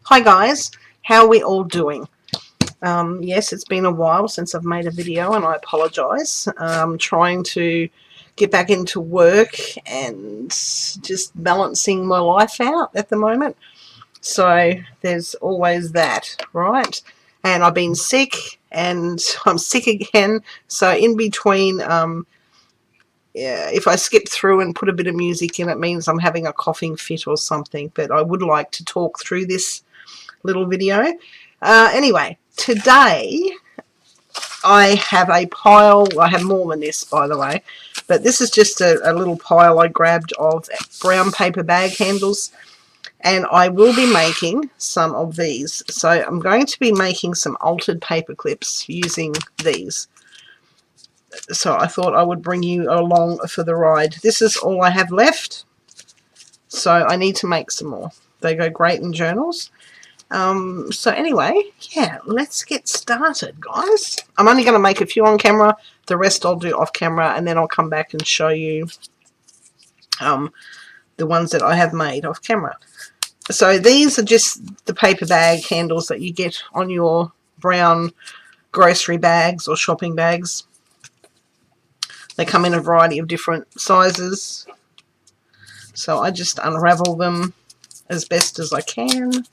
Hi guys, how are we all doing? Yes, it's been a while since I've made a video and I apologise. I'm trying to get back into work and just balancing my life out at the moment. So there's always that, right? And I've been sick and I'm sick again. So in between, yeah, if I skip through and put a bit of music in, it means I'm having a coughing fit or something. But I would like to talk through this little video. Anyway, today I have a pile. I have more than this, by the way, but this is just a little pile I grabbed of brown paper bag handles, and I will be making some of these. So I'm going to be making some altered paper clips using these. So I thought I would bring you along for the ride. This is all I have left, so I need to make some more. They go great in journals. So anyway, yeah, let's get started, guys. I'm only going to make a few on camera. The rest I'll do off camera, and then I'll come back and show you the ones that I have made off camera. So these are just the paper bag handles that you get on your brown grocery bags or shopping bags. They come in a variety of different sizes. So I just unravel them as best as I can.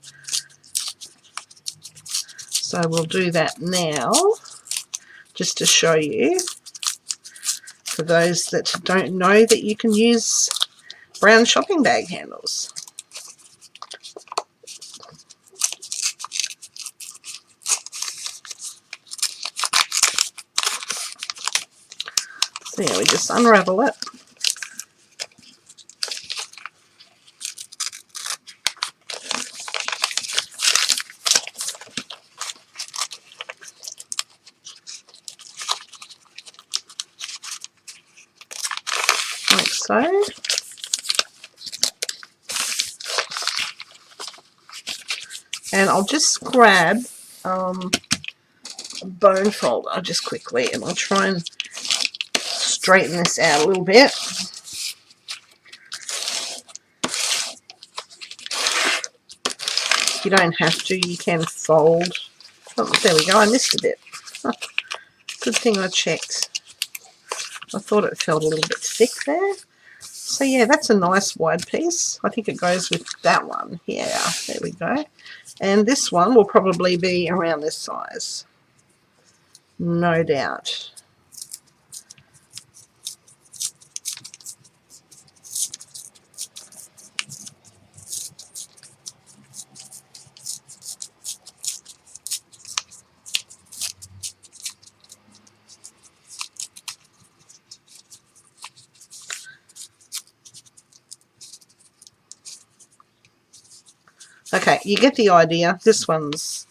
So we'll do that now, just to show you, for those that don't know, that you can use brown shopping bag handles. So yeah, we just unravel it. Like so. And I'll just grab a bone folder just quickly, and I'll try and straighten this out a little bit. You don't have to, you can fold. Oh, there we go, I missed a bit. Good thing I checked. I thought it felt a little bit thick there. So yeah, that's a nice wide piece. I think it goes with that one. Yeah, there we go. And this one will probably be around this size, no doubt. Okay, you get the idea. This one's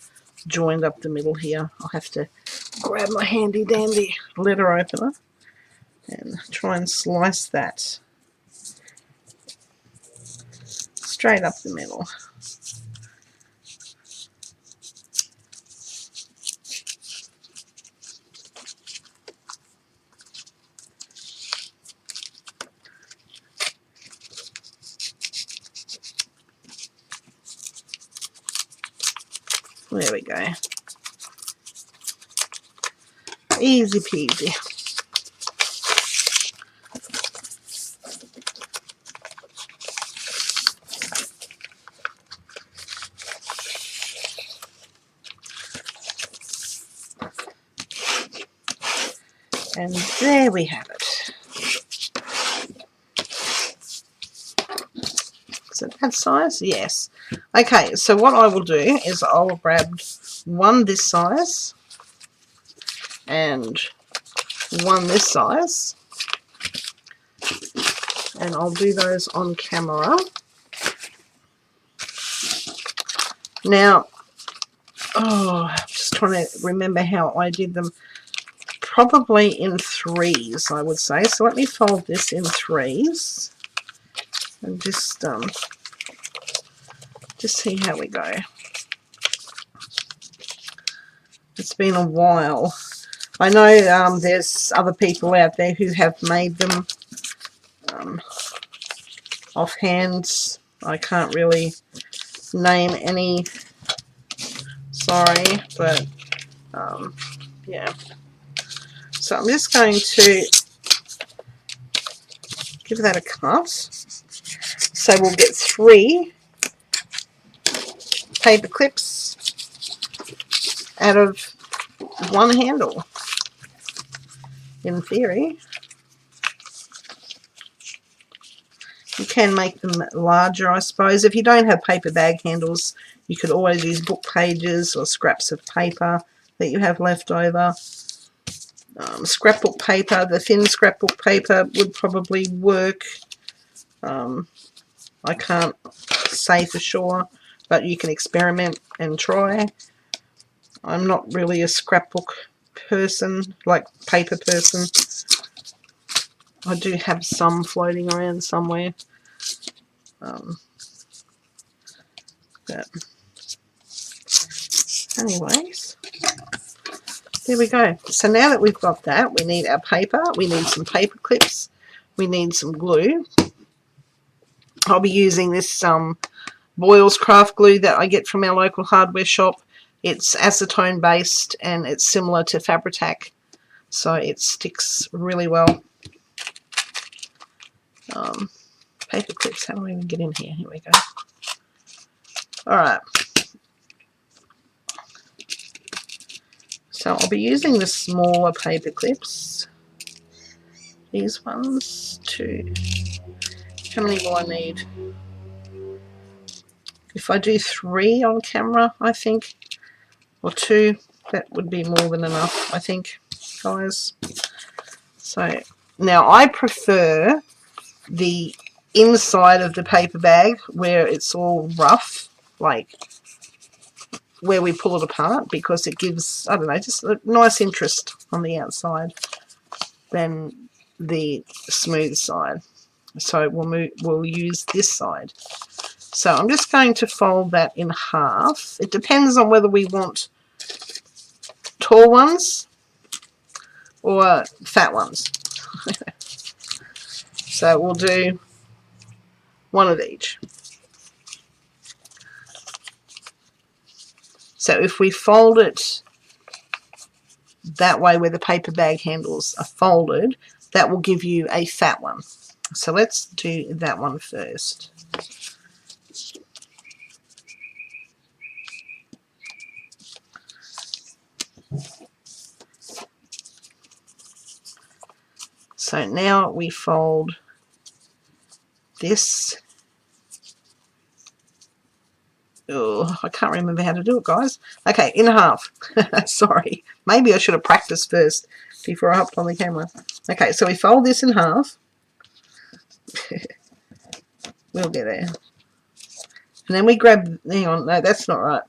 joined up the middle here. I'll have to grab my handy dandy letter opener and try and slice that straight up the middle. There we go. Easy peasy. And there we have it. Is it that size? Yes. Okay, so what I will do is I'll grab one this size and one this size, and I'll do those on camera. Now, I'm just trying to remember how I did them. Probably in threes, I would say. So let me fold this in threes and just see how we go. It's been a while. I know there's other people out there who have made them offhand. I can't really name any sorry, but yeah. So I'm just going to give that a cut. So we'll get 3 paper clips out of 1 handle, in theory. You can make them larger, I suppose. If you don't have paper bag handles, you could always use book pages or scraps of paper that you have left over. Scrapbook paper, the thin scrapbook paper would probably work. I can't say for sure, but you can experiment and try. I'm not really a scrapbook person, like paper person. I do have some floating around somewhere. But anyways, there we go. So now that we've got that, we need our paper, we need some paper clips, we need some glue. I'll be using this Boyle's craft glue that I get from our local hardware shop. It's acetone based and it's similar to Fabri-Tac, so it sticks really well. Paper clips, how do we even get in here? Here we go. Alright. So I'll be using the smaller paper clips. These ones, 2. How many will I need? If I do 3 on camera, I think, or 2, that would be more than enough, I think, guys. So now I prefer the inside of the paper bag where it's all rough, like where we pull it apart, because it gives, I don't know, just a nice interest on the outside than the smooth side. So we'll use this side. So I'm just going to fold that in half. It depends on whether we want tall ones or fat ones. So we'll do one of each. So if we fold it that way where the paper bag handles are folded, that will give you a fat one. So let's do that one first. So now we fold this. Oh, I can't remember how to do it, guys. Okay, in half. Sorry. Maybe I should have practiced first before I hopped on the camera. Okay, so we fold this in half. We'll get there. And then we grab, hang on, no, that's not right.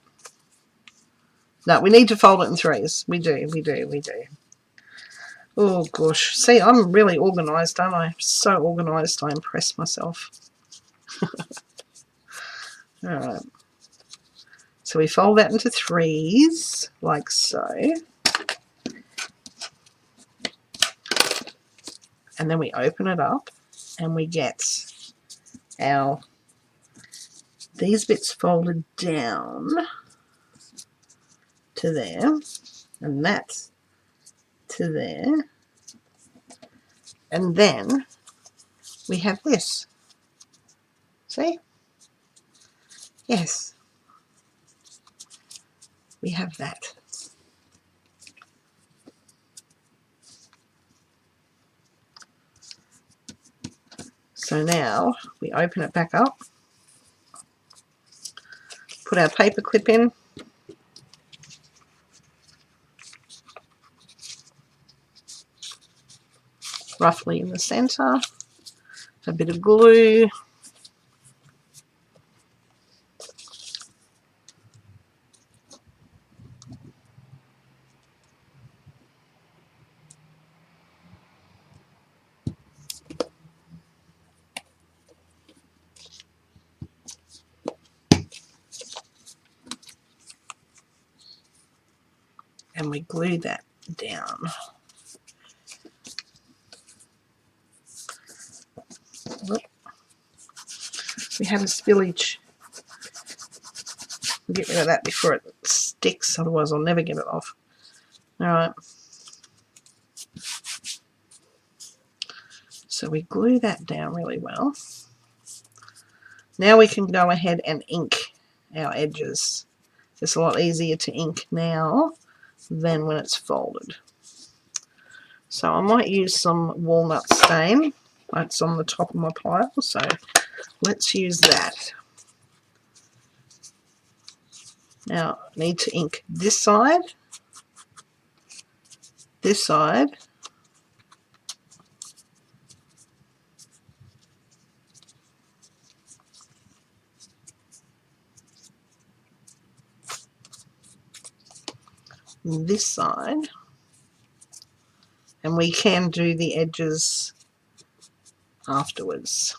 No, we need to fold it in 3s. We do. Oh, gosh. See, I'm really organised, aren't I? So organised, I impress myself. Alright. So we fold that into 3s, like so. And then we open it up, and we get our, these bits folded down to there, and that to there. And then we have this. See? Yes. We have that. So now we open it back up, put our paper clip in, roughly in the center, a bit of glue, and we glue that down. We had a spillage. Get rid of that before it sticks, otherwise I'll never get it off. Alright. So we glue that down really well. Now we can go ahead and ink our edges. It's a lot easier to ink now than when it's folded. So I might use some walnut stain. It's on the top of my pile, so let's use that. Now I need to ink this side, this side, this side, and we can do the edges afterwards.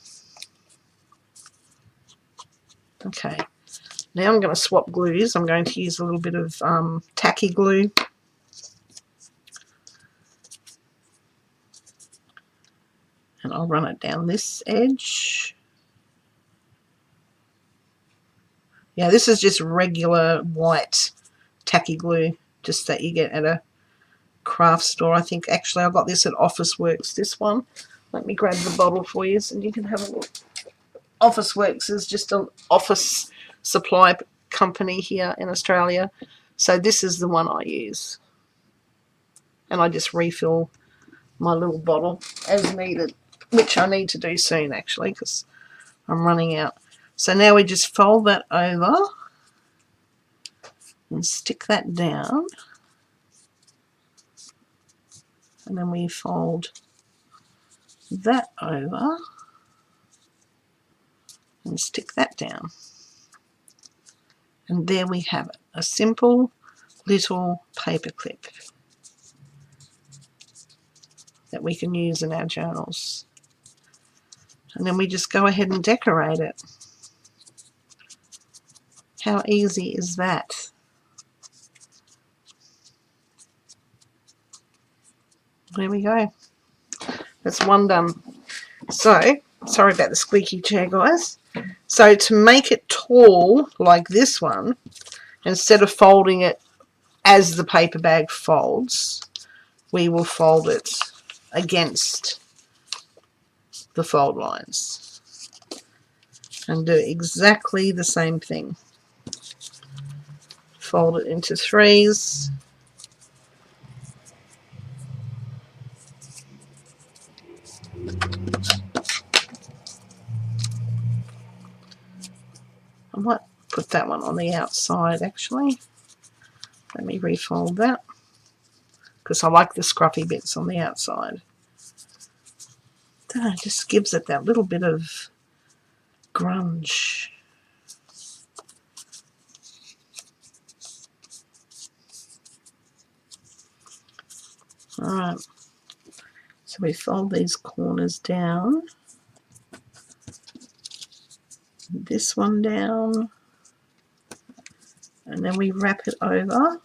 Okay, now I'm going to swap glues. I'm going to use a little bit of tacky glue. And I'll run it down this edge. Yeah, this is just regular white tacky glue, just that you get at a craft store. I think actually I got this at Officeworks, this one. Let me grab the bottle for you so you can have a look. Officeworks is just an office supply company here in Australia. So this is the one I use. And I just refill my little bottle as needed, which I need to do soon actually because I'm running out. So now we just fold that over and stick that down. And then we fold that over and stick that down. And there we have it, a simple little paper clip that we can use in our journals. And then we just go ahead and decorate it. How easy is that? There we go. That's one done. So, sorry about the squeaky chair, guys. So to make it tall like this one, instead of folding it as the paper bag folds, we will fold it against the fold lines and do exactly the same thing. Fold it into threes. I might put that one on the outside actually. Let me refold that because I like the scruffy bits on the outside. It just gives it that little bit of grunge. Alright, so we fold these corners down, this one down, and then we wrap it over.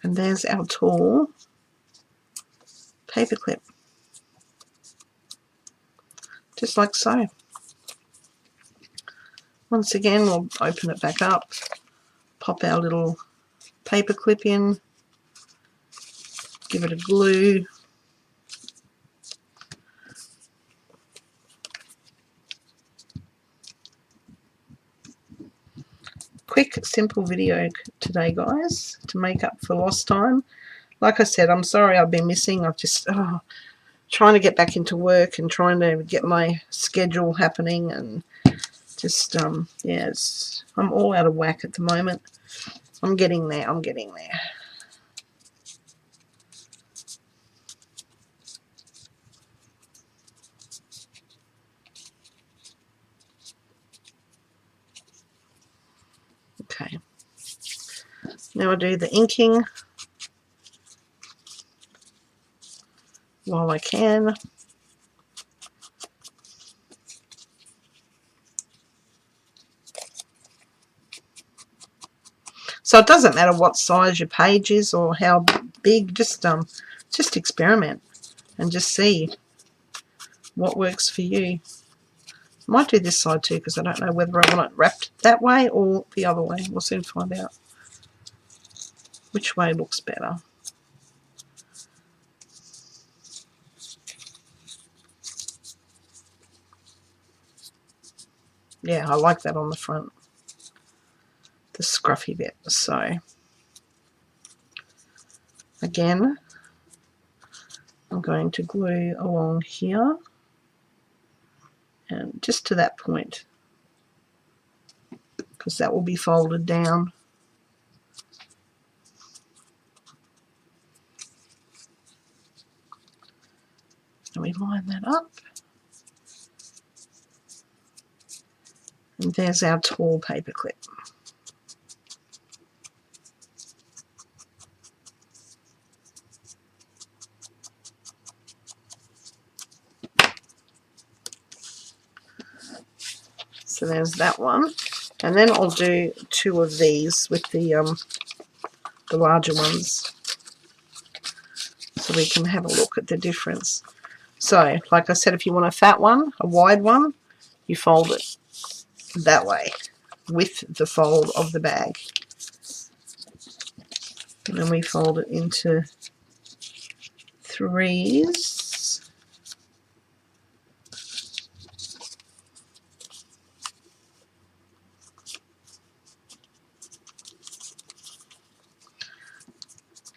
And there's our tall paper clip. Just like so. Once again, we'll open it back up, pop our little paper clip in, give it a glue, quick simple video today, guys, to make up for lost time. Like I said, I'm sorry I've been missing. I've just trying to get back into work and trying to get my schedule happening, and just yeah, I'm all out of whack at the moment. I'm getting there. I'm getting there. Okay. Now I do the inking while I can. So it doesn't matter what size your page is or how big, just experiment and just see what works for you. Might do this side too because I don't know whether I want it wrapped that way or the other way. We'll soon find out which way looks better. Yeah, I like that on the front, the scruffy bit. So again, I'm going to glue along here and just to that point because that will be folded down. And we line that up. And there's our tall paper clip. So there's that one. And then I'll do 2 of these with the larger ones so we can have a look at the difference. So, like I said, if you want a fat one, a wide one, you fold it that way with the fold of the bag. And then we fold it into 3s.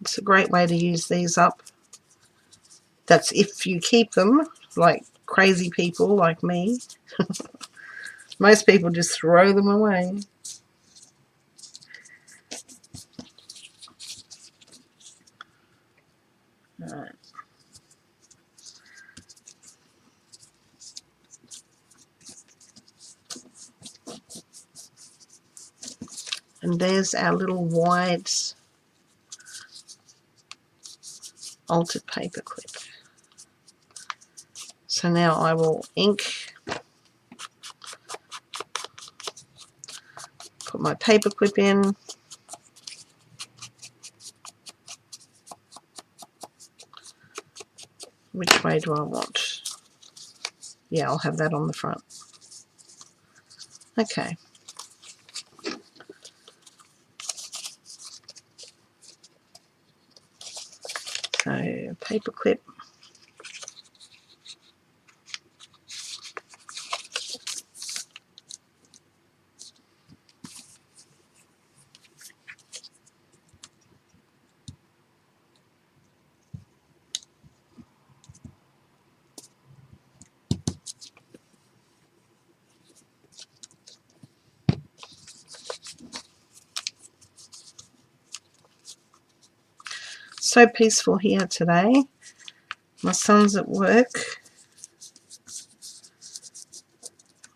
It's a great way to use these up. That's if you keep them, like crazy people like me. Most people just throw them away. Alright. And there's our little wide altered paper clip. So now I will ink, put my paper clip in, which way do I want? Yeah, I'll have that on the front. Okay. So paper clip. So peaceful here today. My son's at work.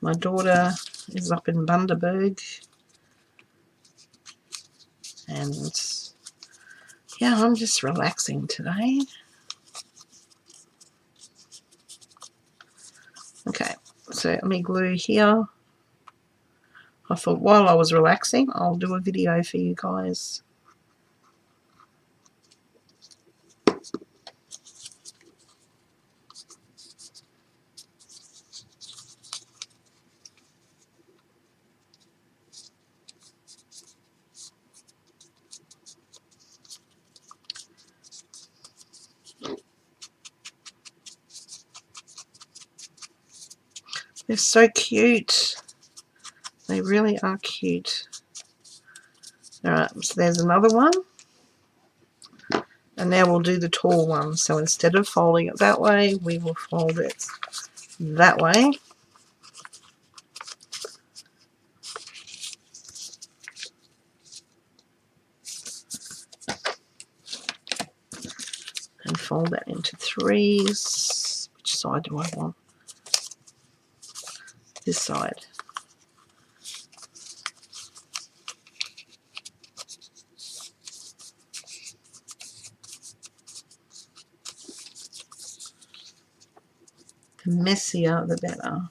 My daughter is up in Bundaberg. And yeah, I'm just relaxing today. Okay, so let me glue here. I thought while I was relaxing, I'll do a video for you guys. They're so cute. They really are cute. Alright, so there's another one. And now we'll do the tall one. So instead of folding it that way, we will fold it that way. And fold that into 3s. Which side do I want? This side. The messier, the better.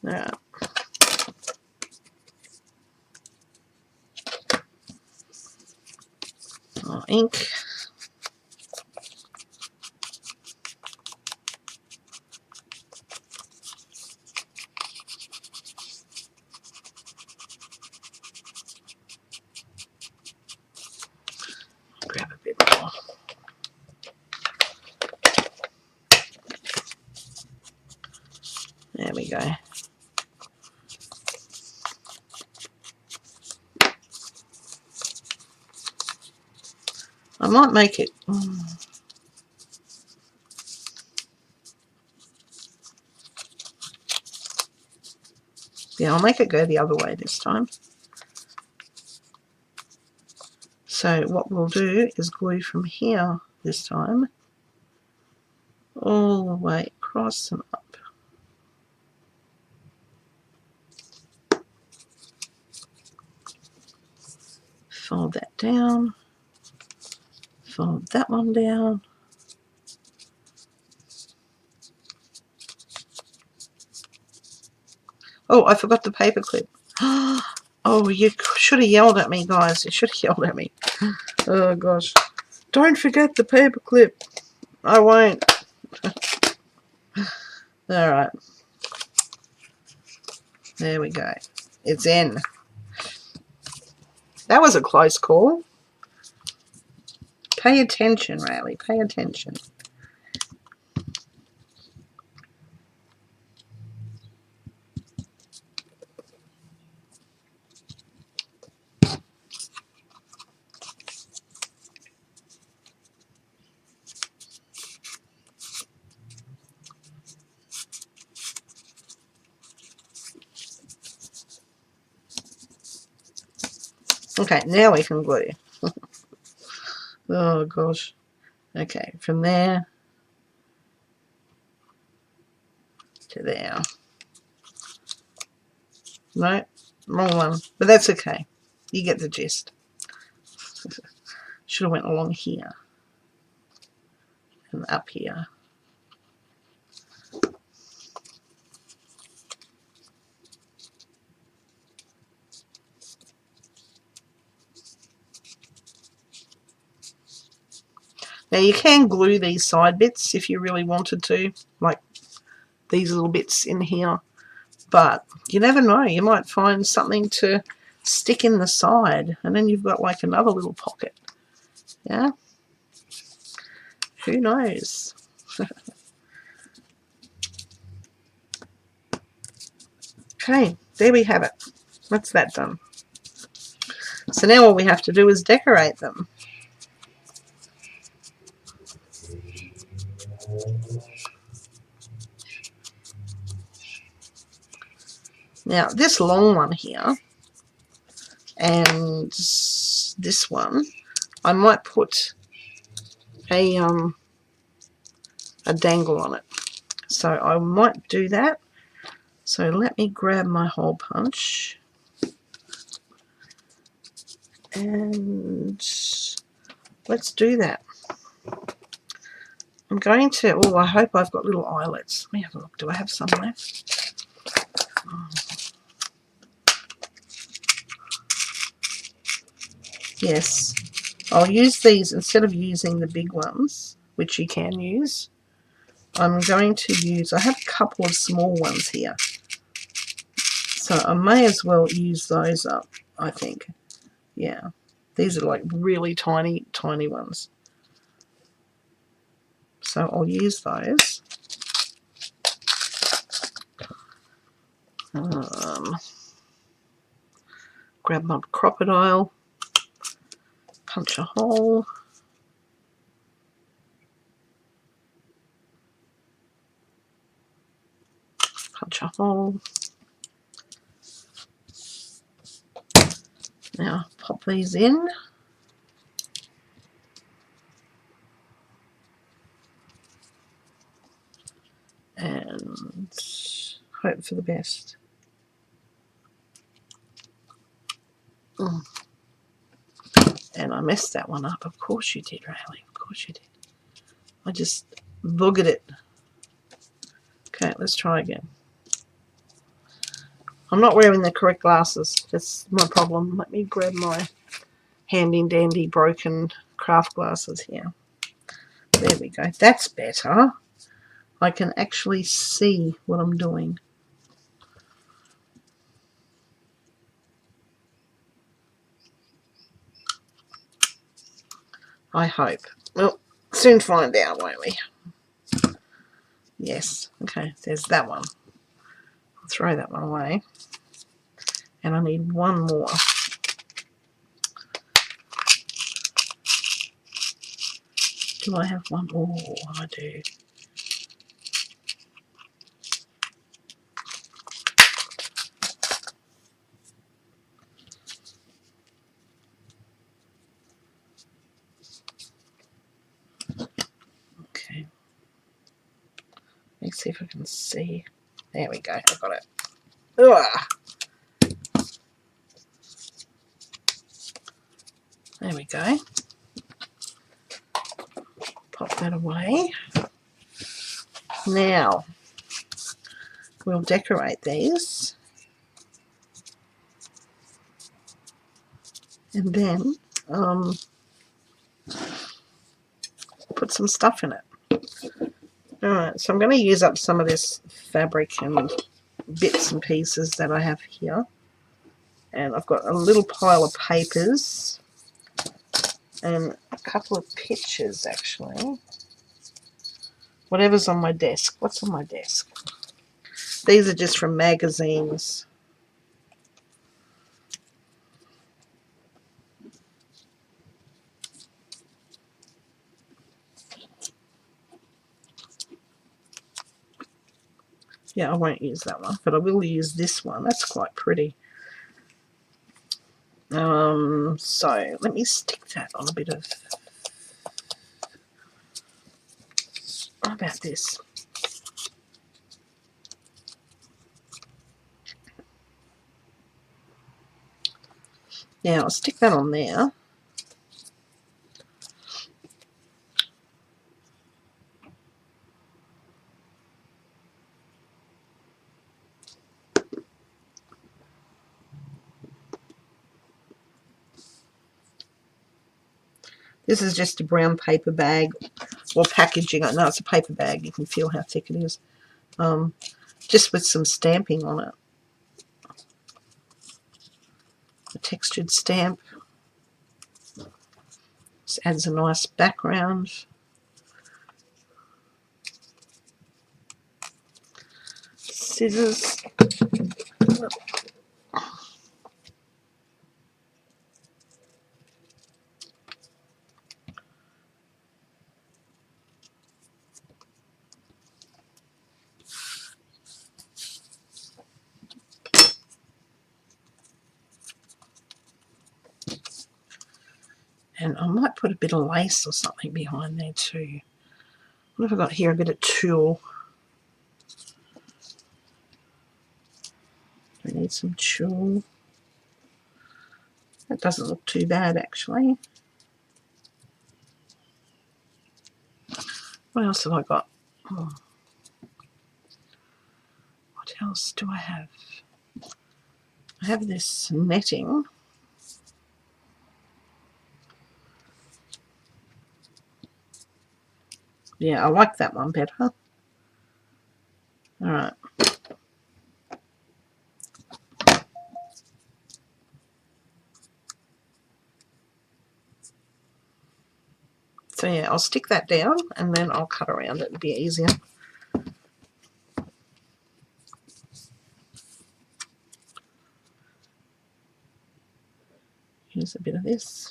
Alright. Ink. There we go. I might make it. Yeah, I'll make it go the other way this time. So what we'll do is glue from here this time all the way across and up. Fold that down. Fold that one down. Oh, I forgot the paper clip. Oh, you should have yelled at me, guys. You should have yelled at me. Oh, gosh. Don't forget the paper clip. I won't. Alright. There we go. It's in. That was a close call. Pay attention, Riley. Pay attention. Okay, now we can glue. Oh, gosh. Okay, from there to there. No, wrong one. But that's okay. You get the gist. Should have went along here. And up here. Now you can glue these side bits if you really wanted to, like these little bits in here, but you never know, you might find something to stick in the side and then you've got like another little pocket. Yeah, who knows? Okay, there we have it. That's that done. So now all we have to do is decorate them. Now this long one here and this one, I might put a dangle on it. So I might do that. So let me grab my hole punch and let's do that. I'm going to, oh, I hope I've got little eyelets. Let me have a look. Do I have some left? Oh. Yes, I'll use these instead of using the big ones, which you can use. I'm going to use, I have a couple of small ones here. So I may as well use those up, I think. Yeah, these are like really tiny, tiny ones. So I'll use those. Grab my crocodile, punch a hole. Punch a hole. Now pop these in. And hope for the best. And I messed that one up. Of course you did, Riley. Of course you did. I just boogered it. Okay, let's try again. I'm not wearing the correct glasses. That's my problem. Let me grab my handy dandy broken craft glasses here. There we go. That's better. I can actually see what I'm doing. I hope. Well, soon find out, won't we? Yes. Okay, there's that one. I'll throw that one away. And I need one more. Do I have one more? Oh, I do. Okay. Let's see if I can see. There we go. I got it. Ugh. There we go. Pop that away. Now, we'll decorate these. And then put some stuff in it. Alright, so I'm going to use up some of this fabric and bits and pieces that I have here. And I've got a little pile of papers and a couple of pictures, actually. Whatever's on my desk. What's on my desk? These are just from magazines. Yeah, I won't use that one, but I will use this one. That's quite pretty. So let me stick that on a bit of... How about this? Now I'll stick that on there. This is just a brown paper bag or packaging. No, it's a paper bag. You can feel how thick it is. Just with some stamping on it. A textured stamp. This adds a nice background. Scissors. And I might put a bit of lace or something behind there too. What have I got here? A bit of tulle. I need some tulle. That doesn't look too bad, actually. What else have I got? Oh. What else do I have? I have this netting. Yeah, I like that one better. Alright. So yeah, I'll stick that down and then I'll cut around it. It'll be easier. Here's a bit of this.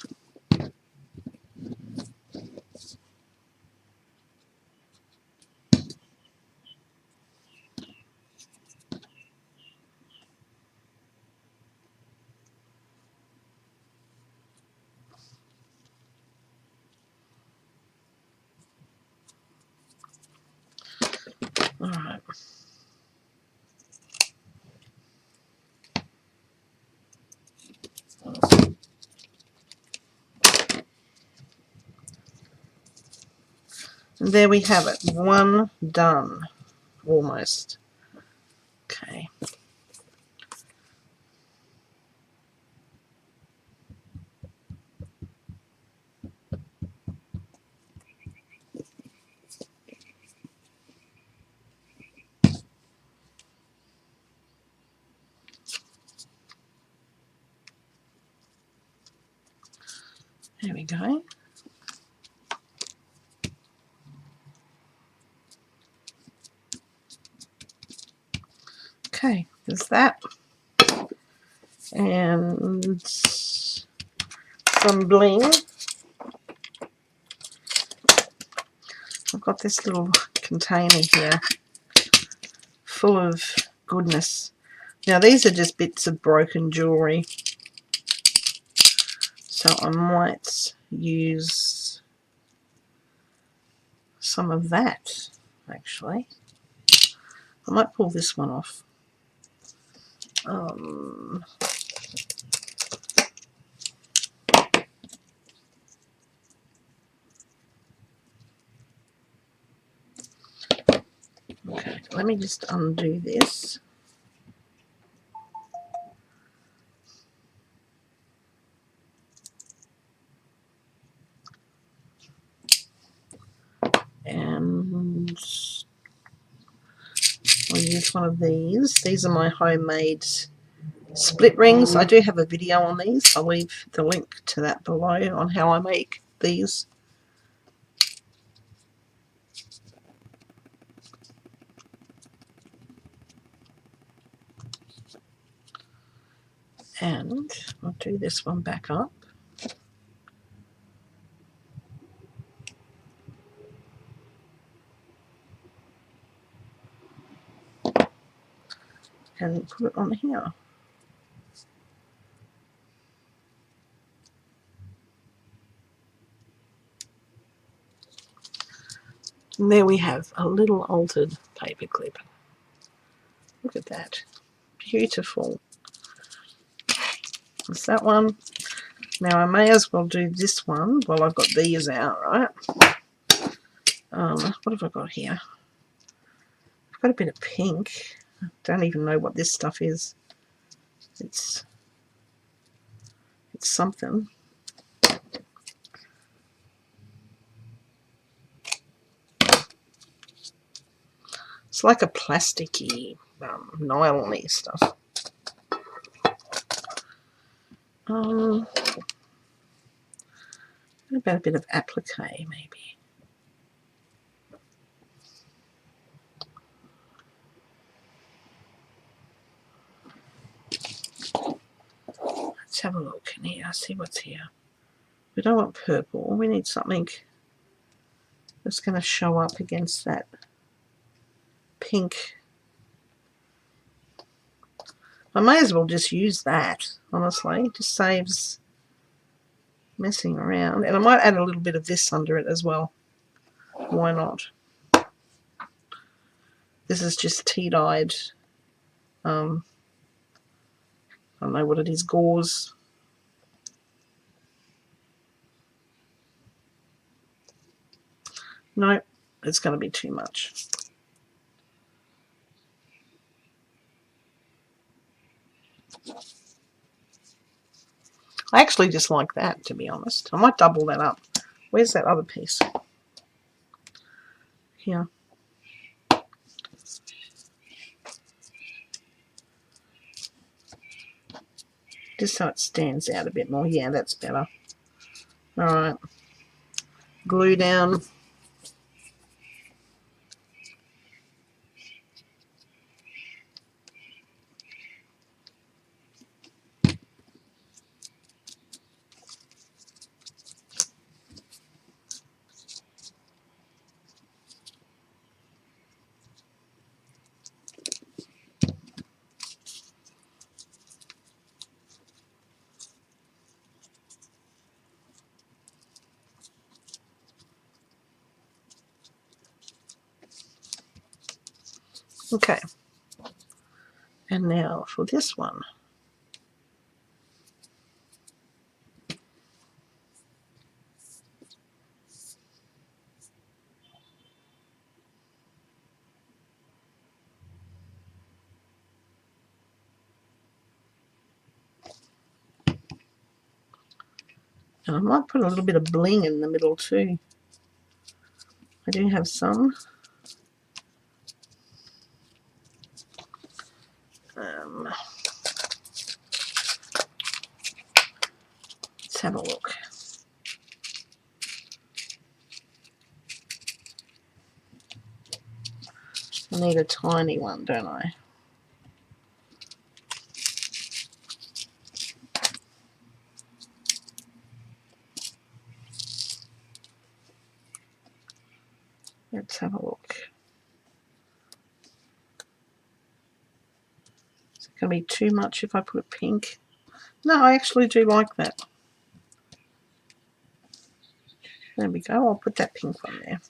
Alright. And there we have it. One done. Almost. Okay. There we go. Okay, there's that. And some bling. I've got this little container here full of goodness. Now these are just bits of broken jewellery, so I might use some of that actually. I might pull this one off. Okay, let me just undo this. And I'll use one of these. These are my homemade split rings. I do have a video on these. I'll leave the link to that below on how I make these. And I'll do this one back up. And put it on here. And there we have a little altered paperclip. Look at that. Beautiful. That's that one. Now I may as well do this one while I've got these out, right? What have I got here? I've got a bit of pink. I don't even know what this stuff is. It's something. It's like a plasticky, nylon-y stuff. What about a bit of applique, maybe? Let's have a look in here, see what's here. We don't want purple. We need something that's going to show up against that pink. I may as well just use that, honestly. It just saves messing around. And I might add a little bit of this under it as well. Why not? This is just tea-dyed, I don't know what it is, gauze. No, it's going to be too much. I actually just like that, to be honest. I might double that up. Where's that other piece? Here. Just so it stands out a bit more. Yeah, that's better. Alright. Glue down. Okay. And now for this one. And I might put a little bit of bling in the middle too. I do have some. Let's have a look. I need a tiny one, don't I? Let's have a look. Is it going to be too much if I put a pink? No, I actually do like that. There we go. I'll put that pink one there.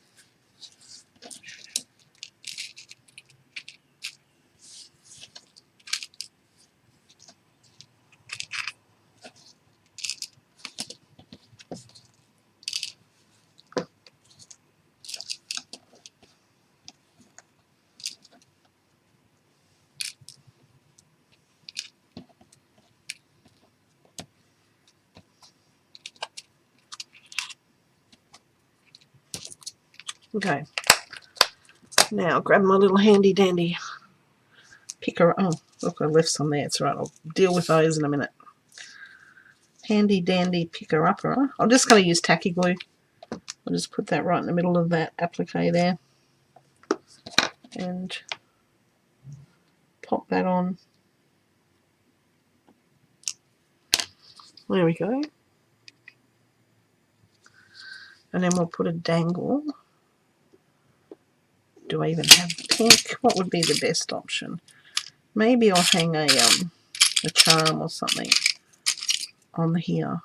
Okay. Now grab my little handy dandy picker. Oh, look, I left some there. It's all right. I'll deal with those in a minute. Handy dandy picker upper. I'm just going to use tacky glue. I'll just put that right in the middle of that applique there and pop that on. There we go. And then we'll put a dangle. Do I even have pink? What would be the best option? Maybe I'll hang a charm or something on here.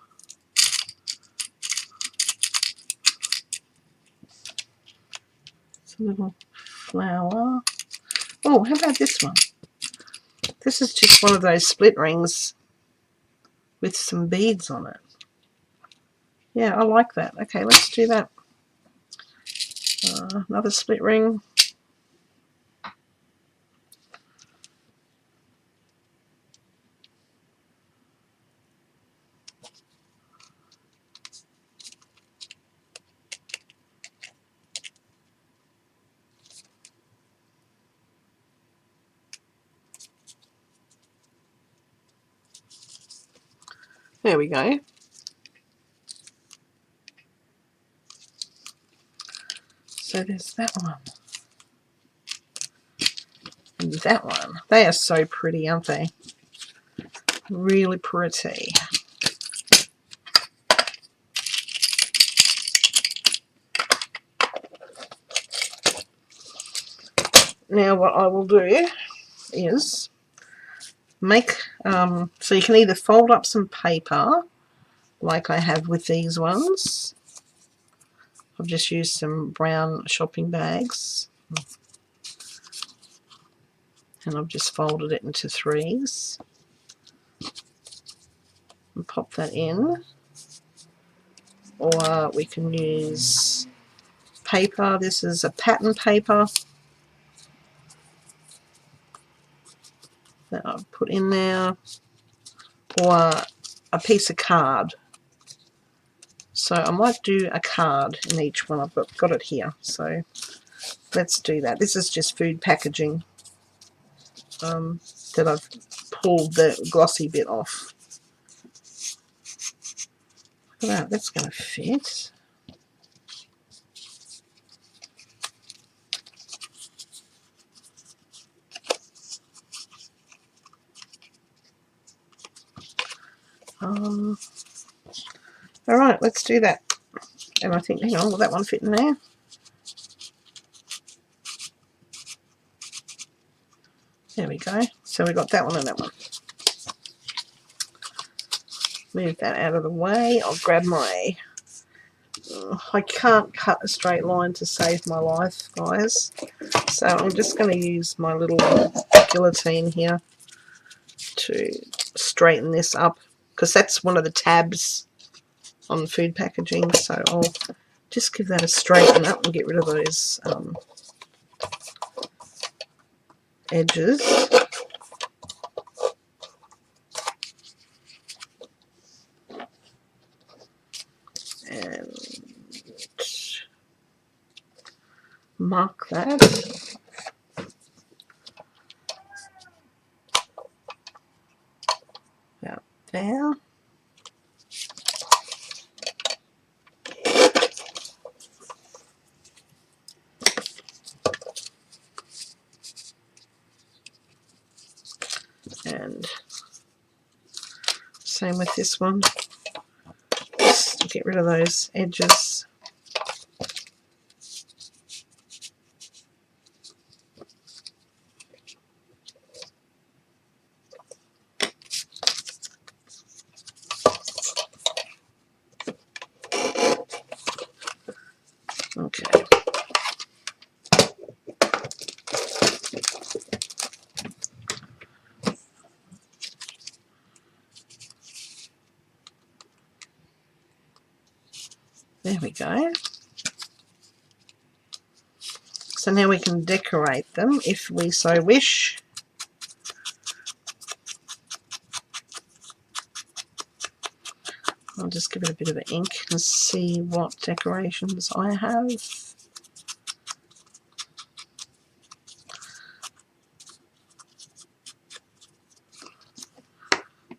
It's a little flower. Oh, how about this one? This is just one of those split rings with some beads on it. Yeah, I like that. Okay, let's do that. Another split ring. There we go. So there's that one. And that one. They are so pretty, aren't they? Really pretty. Now what I will do is make, so you can either fold up some paper like I have with these ones. I've just used some brown shopping bags and I've just folded it into threes and pop that in. Or we can use paper. This is a pattern paper that I've put in there, or a piece of card. So I might do a card in each one. I've got it here, so let's do that. This is just food packaging that I've pulled the glossy bit off. Look at that, that's going to fit. Alright, let's do that. And I think, hang on, will that one fit in there? There we go. So we got that one and that one. Move that out of the way. I'll grab my... I can't cut a straight line to save my life, guys. So I'm just going to use my little guillotine here to straighten this up, because that's one of the tabs on food packaging. So I'll just give that a straighten up and get rid of those edges. And mark that. About there. And same with this one. Just get rid of those edges. Okay. There we go. So now we can decorate them if we so wish. I'll just give it a bit of ink and see what decorations I have.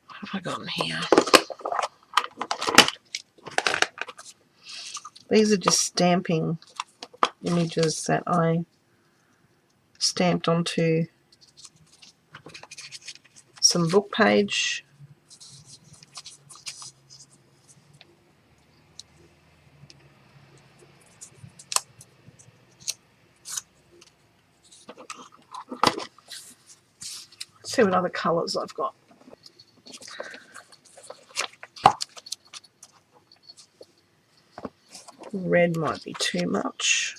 What have I got in here? These are just stamping images that I stamped onto some book page. Let's see what other colours I've got. Red might be too much.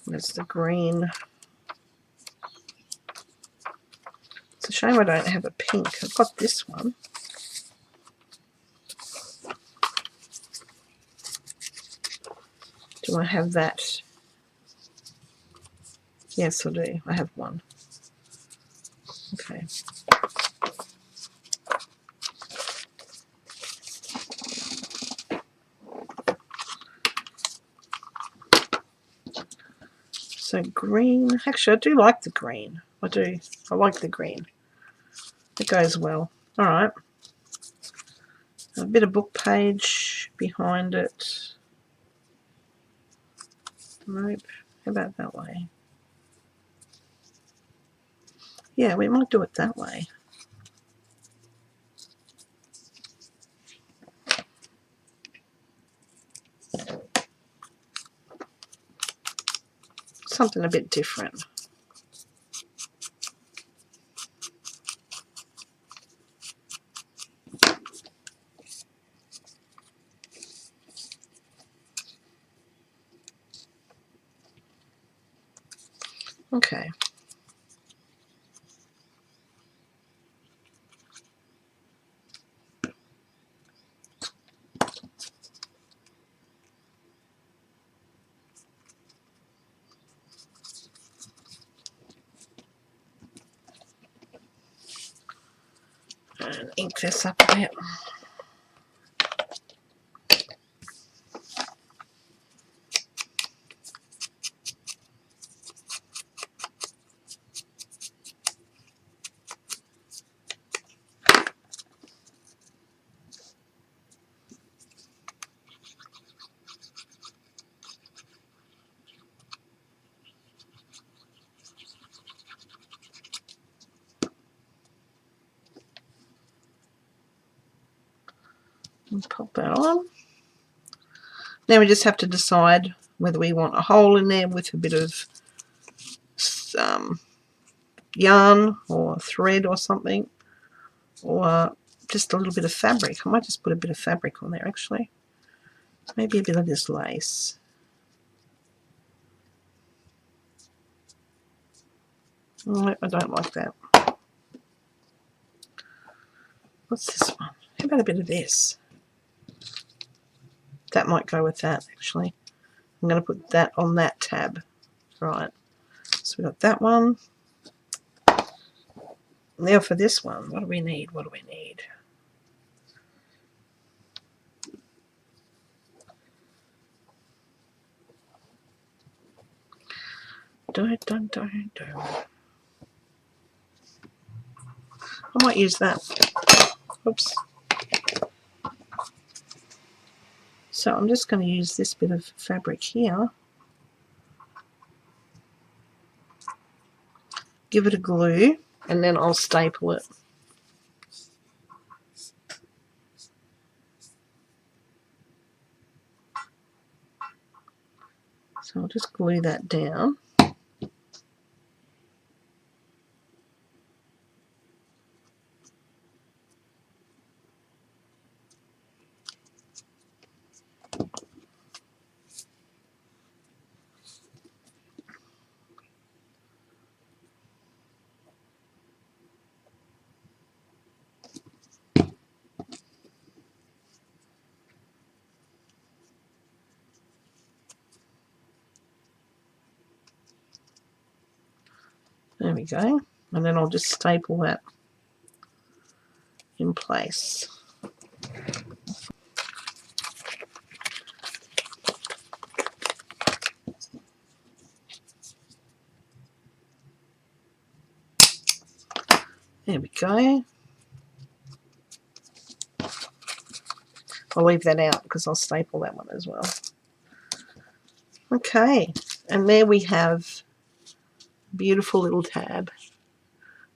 There's the green. It's a shame I don't have a pink. I've got this one. Do I have that? Yes, I do. I have one. Okay. So green. Actually, I do like the green. I do. I like the green. It goes well. All right. A bit of book page behind it. Nope. How about that way? Yeah, we might do it that way. Something a bit different. Okay. And ink this up a bit. And pop that on. Now we just have to decide whether we want a hole in there with a bit of yarn or thread or something, or just a little bit of fabric. I might just put a bit of fabric on there actually. Maybe a bit of this lace. No, I don't like that. What's this one? How about a bit of this? That might go with that actually. I'm going to put that on that tab. Right. So we got that one. Now for this one, what do we need? What do we need? Dun, dun, dun, dun. I might use that. Oops. So I'm just going to use this bit of fabric here. Give it a glue, and then I'll staple it. So I'll just glue that down. we go. And then I'll just staple that in place. There we go. I'll leave that out because I'll staple that one as well. Okay, and there we have a beautiful little tab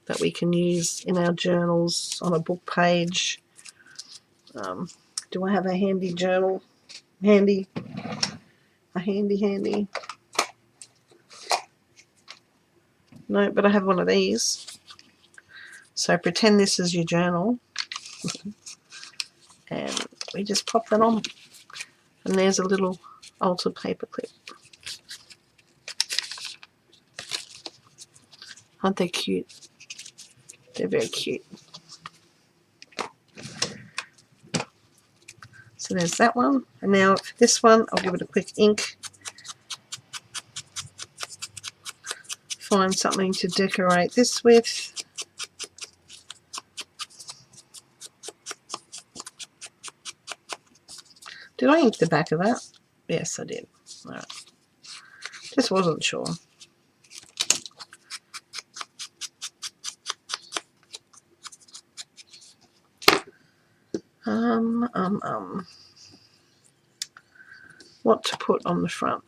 that we can use in our journals on a book page. Do I have a handy journal? Handy? A handy? No, but I have one of these. So pretend this is your journal. And we just pop that on. And there's a little altered paper clip. Aren't they cute? They're very cute. So there's that one. And now for this one, I'll give it a quick ink. Find something to decorate this with. Did I ink the back of that? Yes, I did. All right. Just wasn't sure. What to put on the front?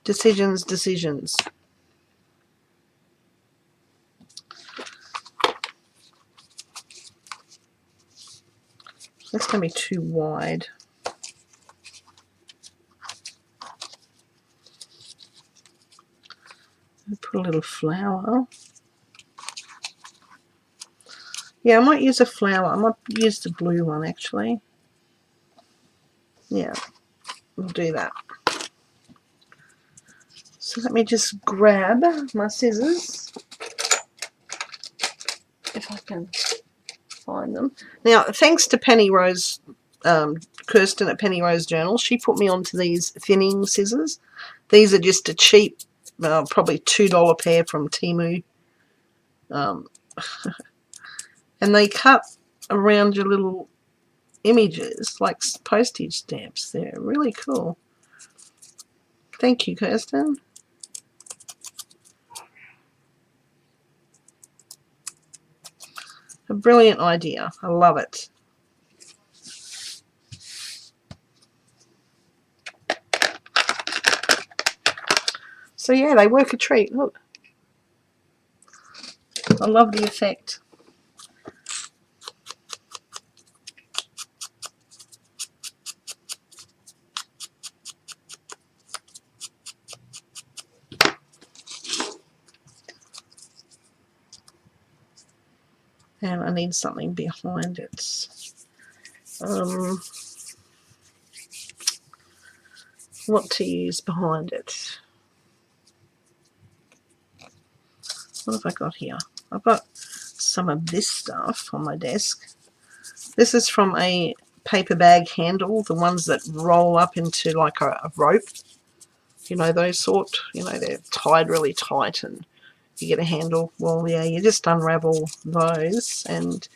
Decisions. That's going to be too wide. Put a little flower. Yeah, I might use a flower. I might use the blue one actually. Yeah, we'll do that. So let me just grab my scissors, if I can find them. Now, thanks to Penny Rose, Kirsten at Penny Rose Journal, she put me onto these thinning scissors. These are just a cheap, probably $2 pair from Temu. And they cut around your little images like postage stamps. They're really cool. Thank you, Kirsten. A brilliant idea. I love it. So yeah, they work a treat. Look. I love the effect. And I need something behind it. What to use behind it? What have I got here? I've got some of this stuff on my desk. This is from a paper bag handle, the ones that roll up into like a rope. You know, those sort. You know, they're tied really tight and you get a handle. Well, yeah, you just unravel those and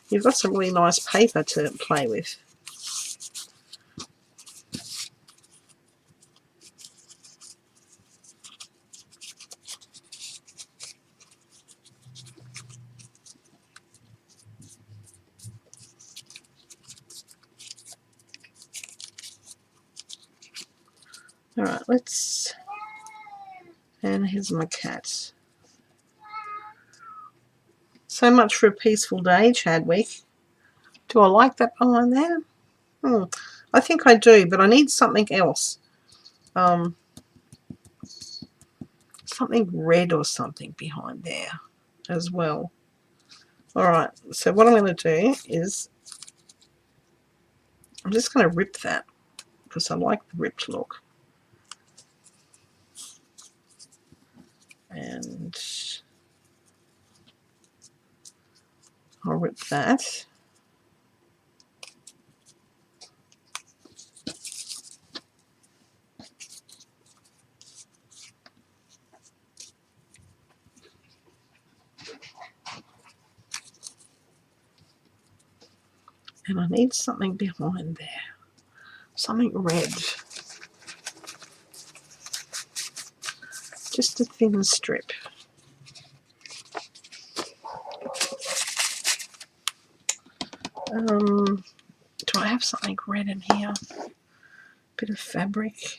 you've got some really nice paper to play with. Alright, let's... And here's my cat. So much for a peaceful day, Chadwick. Do I like that behind there? I think I do, but I need something else. Something red or something behind there as well. Alright, so what I'm going to do is I'm just going to rip that because I like the ripped look. And I'll rip that. And I need something behind there. Something red. Just a thin strip. Do I have something red in here? Bit of fabric.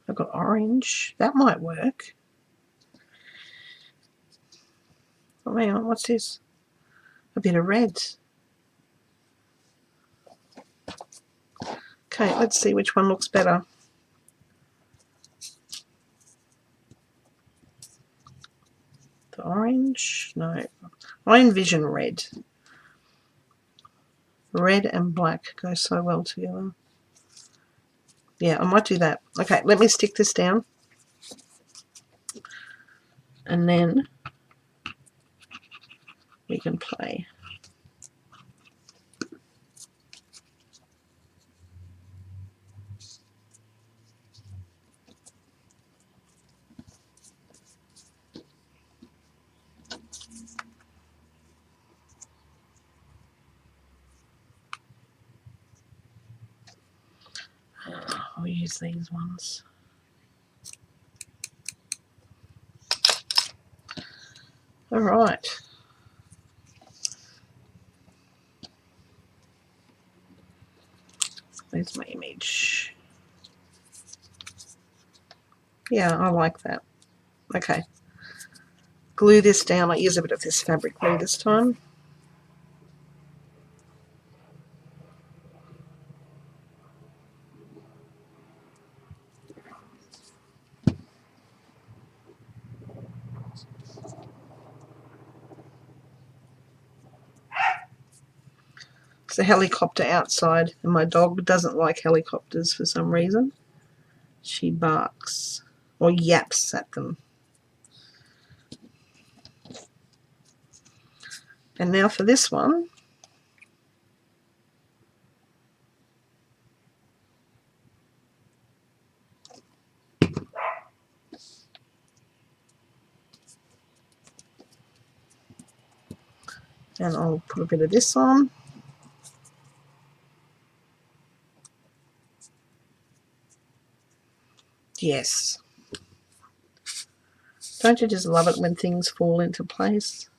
I've got orange. That might work. Oh, hang on, what's this? A bit of red. Okay, let's see which one looks better. The orange? No. I envision red. Red and black go so well together. Yeah, I might do that. Okay, let me stick this down. And then we can play. I'll use these ones. All right. There's my image. Yeah, I like that. Okay. Glue this down. I use a bit of this fabric glue this time. It's a helicopter outside, and my dog doesn't like helicopters for some reason. She barks or yaps at them. And now for this one. And I'll put a bit of this on. Yes. Don't you just love it when things fall into place?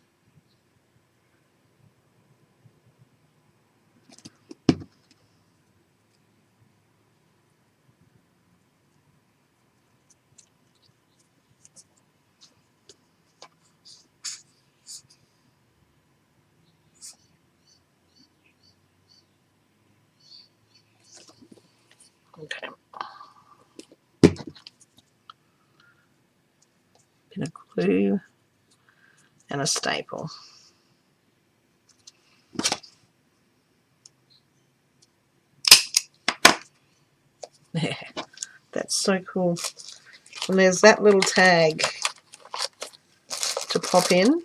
Okay. Bit of glue and a staple. There. That's so cool. And there's that little tag to pop in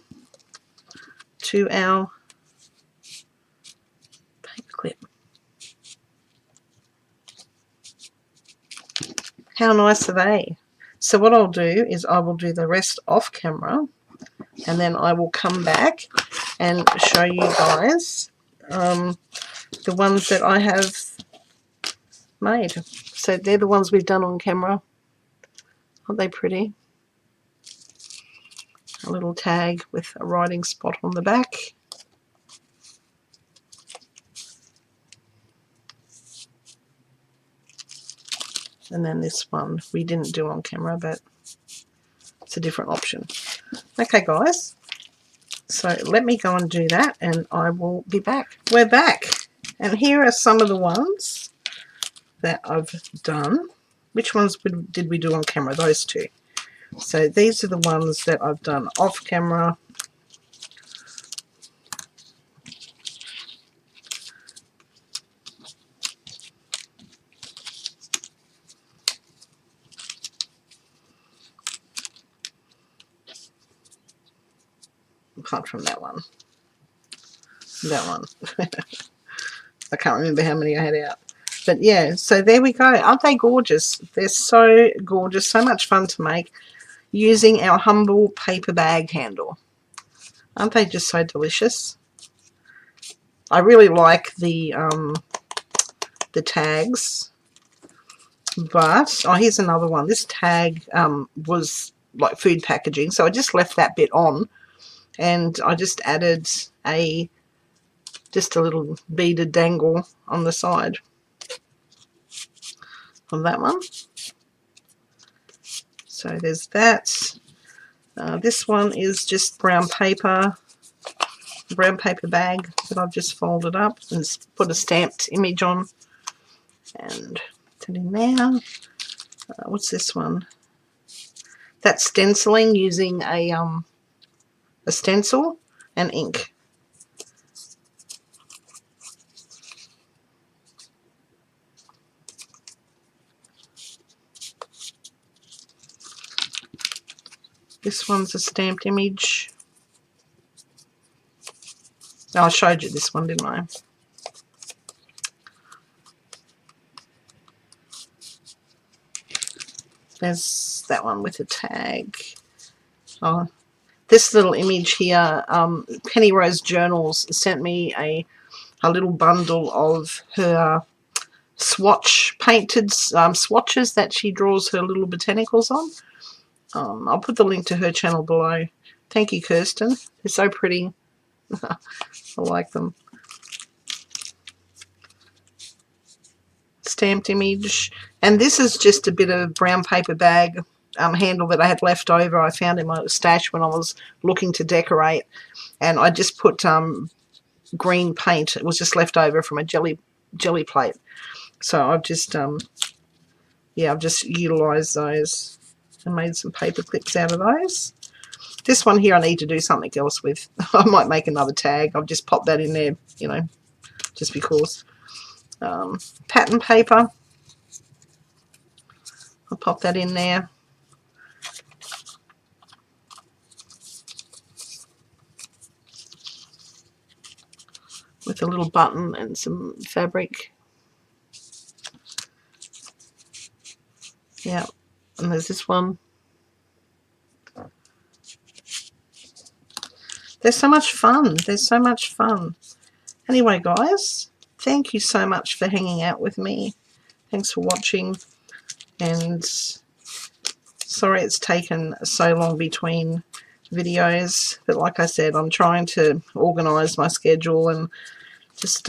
to our paper clip. How nice are they? So what I'll do is I will do the rest off camera, and then I will come back and show you guys the ones that I have made. So they're the ones we've done on camera. Aren't they pretty? A little tag with a writing spot on the back. And then this one we didn't do on camera, but it's a different option. Okay, guys. So let me go and do that, and I will be back. We're back. And here are some of the ones that I've done. Which ones did we do on camera? Those two. So these are the ones that I've done off camera. Apart from that one. That one. I can't remember how many I had out. But yeah, so there we go. Aren't they gorgeous? They're so gorgeous. So much fun to make using our humble paper bag handle. Aren't they just so delicious? I really like the tags, but oh, here's another one. This tag was like food packaging, so I just left that bit on, and I just added just a little beaded dangle on the side of that one. So there's that. This one is just brown paper bag that I've just folded up and put a stamped image on and put it in there. What's this one? That's stenciling using a stencil and ink. This one's a stamped image. Oh, I showed you this one, didn't I? There's that one with a tag. Oh, this little image here, Penny Rose Journals sent me a little bundle of her swatch painted swatches that she draws her little botanicals on. I'll put the link to her channel below. Thank you, Kirsten. They're so pretty. I like them. Stamped image. And this is just a bit of brown paper bag handle that I had left over. I found in my stash when I was looking to decorate. And I just put green paint. It was just left over from a jelly plate. So I've just, yeah, I've just utilised those and made some paper clips out of those. This one here I need to do something else with. I might make another tag. I'll just pop that in there, you know, just because. Pattern paper. I'll pop that in there. With a little button and some fabric. Yeah, and there's this one. They're so much fun. They're so much fun. Anyway, guys, thank you so much for hanging out with me. Thanks for watching. And sorry it's taken so long between videos. But like I said, I'm trying to organise my schedule and just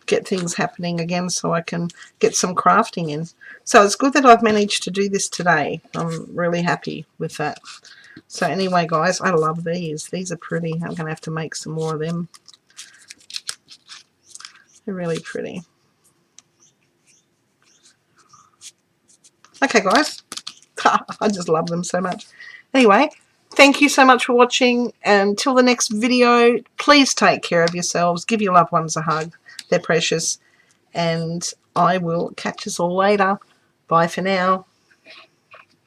get things happening again so I can get some crafting in. So it's good that I've managed to do this today. I'm really happy with that. So anyway, guys, I love these. These are pretty. I'm going to have to make some more of them. They're really pretty. Okay, guys. I just love them so much. Anyway, thank you so much for watching. Until the next video, please take care of yourselves. Give your loved ones a hug. They're precious. And I will catch us all later. Bye for now.